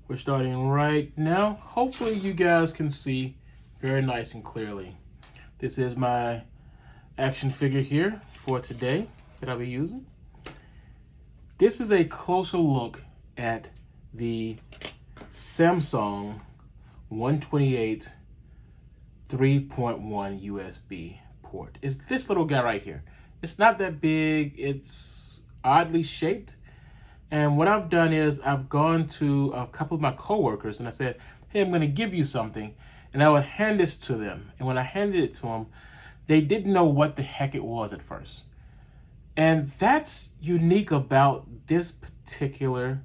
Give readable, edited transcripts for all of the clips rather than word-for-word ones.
We're starting right now. Hopefully you guys can see very nice and clearly. This is my action figure here for today that I'll be using. This is a closer look at the Samsung 128 3.1 USB port. It's this little guy right here. It's not that big. It's oddly shaped. And what I've done is I've gone to a couple of my coworkers and I said, hey, I'm going to give you something. And I would hand this to them. And when I handed it to them, they didn't know what the heck it was at first. And that's unique about this particular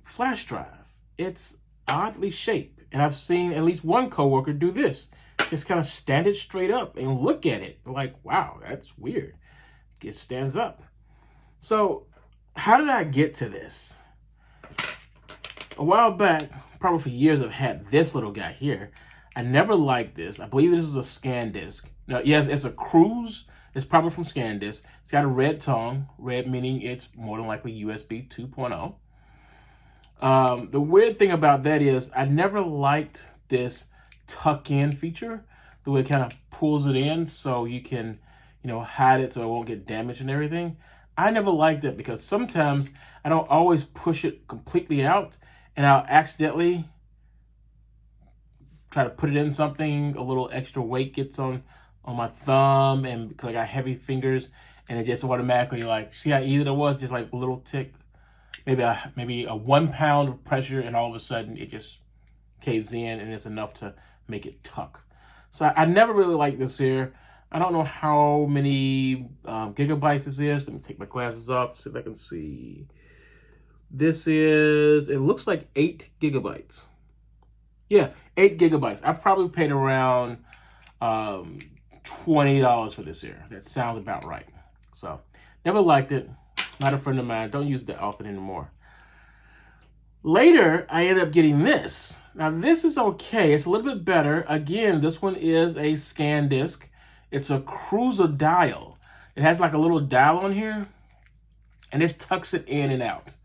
flash drive. It's oddly shaped. And I've seen at least one coworker do this. Just kind of stand it straight up and look at it. Like, wow, that's weird. It stands up. So how did I get to this? A while back, probably for years, I've had this little guy here. I never liked this. I believe this is a SanDisk. No, yes, it's a Cruise. It's probably from SanDisk. It's got a red tongue. Red meaning it's more than likely USB 2.0. The weird thing about that is I never liked this tuck-in feature. The way it kind of pulls it in so you can, hide it so it won't get damaged and everything. I never liked it because sometimes I don't always push it completely out and I'll accidentally try to put it in something, a little extra weight gets on my thumb and because I got heavy fingers and it just automatically see how easy it was, just like a little tick, maybe a 1 pound of pressure and all of a sudden it just caves in and it's enough to make it tuck. So I never really liked this here. I don't know how many gigabytes this is. Let me take my glasses off, see if I can see. This is, it looks like 8 gigabytes. Yeah, 8 gigabytes. I probably paid around $20 for this here. That sounds about right. So, never liked it. Not a friend of mine. Don't use it that often anymore. Later, I ended up getting this. Now, this is okay. It's a little bit better. Again, this one is a SanDisk. It's a Cruiser dial. It has like a little dial on here, and this tucks it in and out.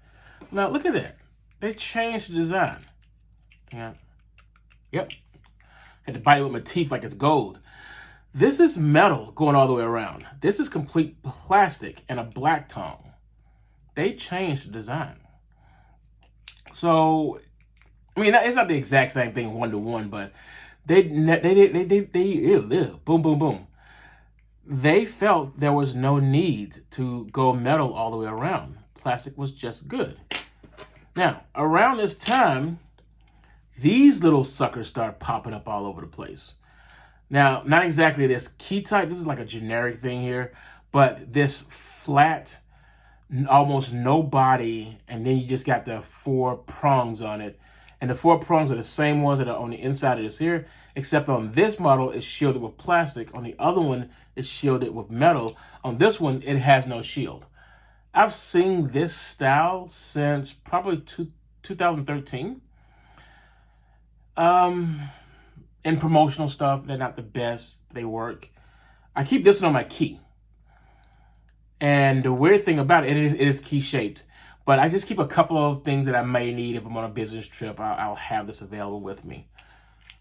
Now, look at that. They changed the design. Yeah. Yep. Had to bite it with my teeth like it's gold. This is metal going all the way around. This is complete plastic and a black tongue. They changed the design. So, I mean, it's not the exact same thing one-to-one, but they boom, boom, boom. They felt there was no need to go metal all the way around. Plastic was just good. Now, around this time, these little suckers start popping up all over the place. Now, not exactly this key type. This is like a generic thing here, but this flat, almost no body, and then you just got the 4 prongs on it. And the 4 prongs are the same ones that are on the inside of this here, except on this model, it's shielded with plastic. On the other one, it's shielded with metal. On this one, it has no shield. I've seen this style since probably 2013. In promotional stuff, they're not the best. They work. I keep this one on my key. And the weird thing about it, it is key shaped. But I just keep a couple of things that I may need if I'm on a business trip. I'll have this available with me.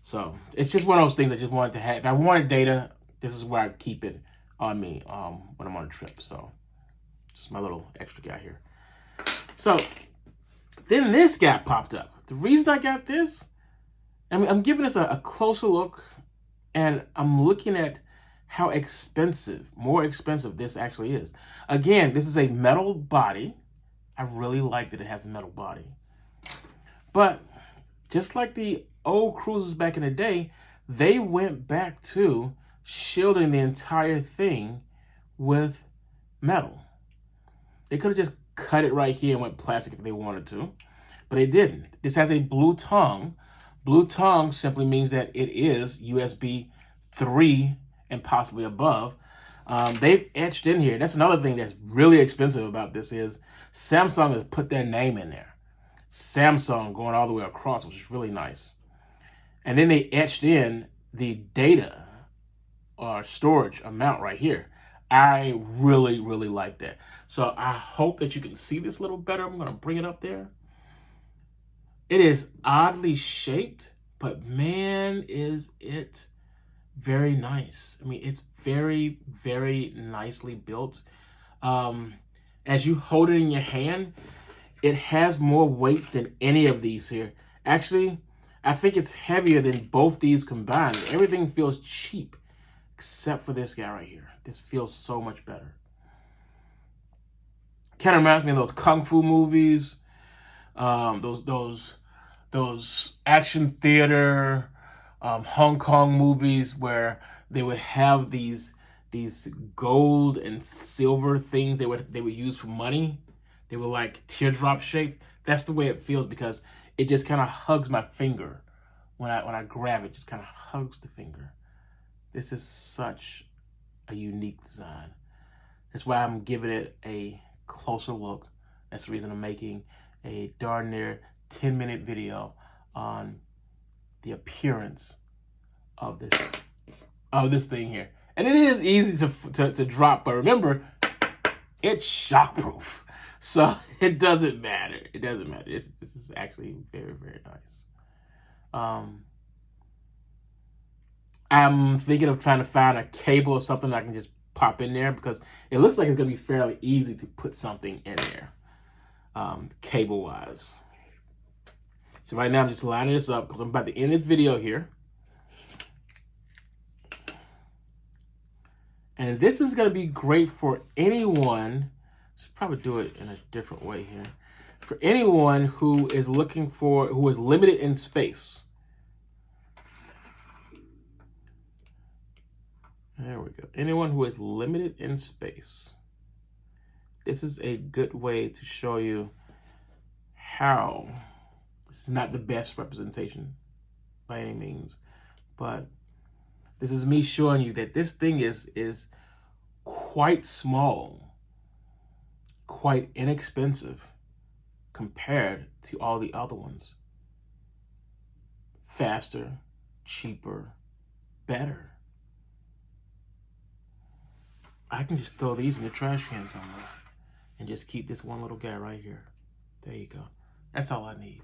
So it's just one of those things I just wanted to have. If I wanted data, this is where I keep it on me when I'm on a trip. So just my little extra guy here. So then this guy popped up. The reason I got this, I'm giving this a closer look, and I'm looking at how more expensive this actually is. Again, this is a metal body. I really like that it has a metal body. But just like the old Cruisers back in the day, they went back to shielding the entire thing with metal. They could have just cut it right here and went plastic if they wanted to, but they didn't. This has a blue tongue. Blue tongue simply means that it is USB 3 and possibly above. They've etched in here. That's another thing that's really expensive about this is Samsung has put their name in there. Samsung going all the way across, which is really nice. And then they etched in the data or storage amount right here. I really, really like that. So I hope that you can see this a little better. I'm going to bring it up there. It is oddly shaped, but man, is it very nice. I mean, it's very, very nicely built. As you hold it in your hand, it has more weight than any of these here. Actually, I think it's heavier than both these combined. Everything feels cheap except for this guy right here. This feels so much better. Kind of reminds me of those kung fu movies, those action theater, Hong Kong movies where they would have these gold and silver things they would use for money. They were like teardrop shaped. That's the way it feels because it just kind of hugs my finger when I grab it. Just kind of hugs the finger. This is such a unique design. That's why I'm giving it a closer look. That's the reason I'm making a darn near 10-minute video on the appearance of this thing here. And it is easy to drop, but remember, it's shockproof. So it doesn't matter. It doesn't matter. This is actually very, very nice. I'm thinking of trying to find a cable or something I can just pop in there because it looks like it's going to be fairly easy to put something in there, cable-wise. So right now I'm just lining this up because I'm about to end this video here. And this is going to be great for anyone. Should probably do it in a different way here. For anyone who is who is limited in space. There we go. Anyone who is limited in space. This is a good way to show you how. This is not the best representation by any means, but this is me showing you that this thing is quite small, quite inexpensive compared to all the other ones. Faster, cheaper, better. I can just throw these in the trash can somewhere and just keep this one little guy right here. There you go. That's all I need.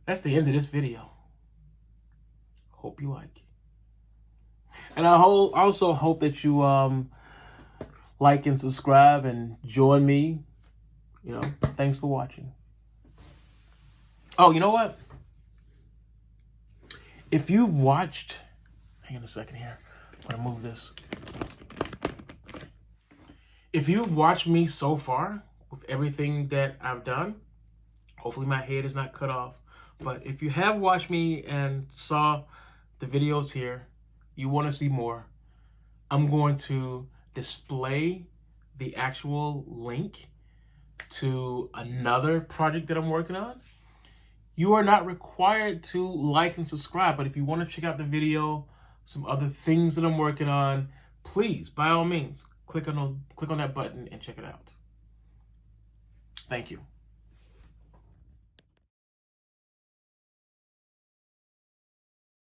That's the end of this video. Hope you like it. And I also hope that you like and subscribe and join me. You know, thanks for watching. Oh, you know what? If you've watched, hang on a second here. I'm gonna move this. If you've watched me so far with everything that I've done, hopefully my head is not cut off. But if you have watched me and saw the videos here, you want to see more, I'm going to display the actual link to another project that I'm working on. You are not required to like and subscribe, but if you want to check out the video, some other things that I'm working on, please, by all means, click on that button and check it out. Thank you.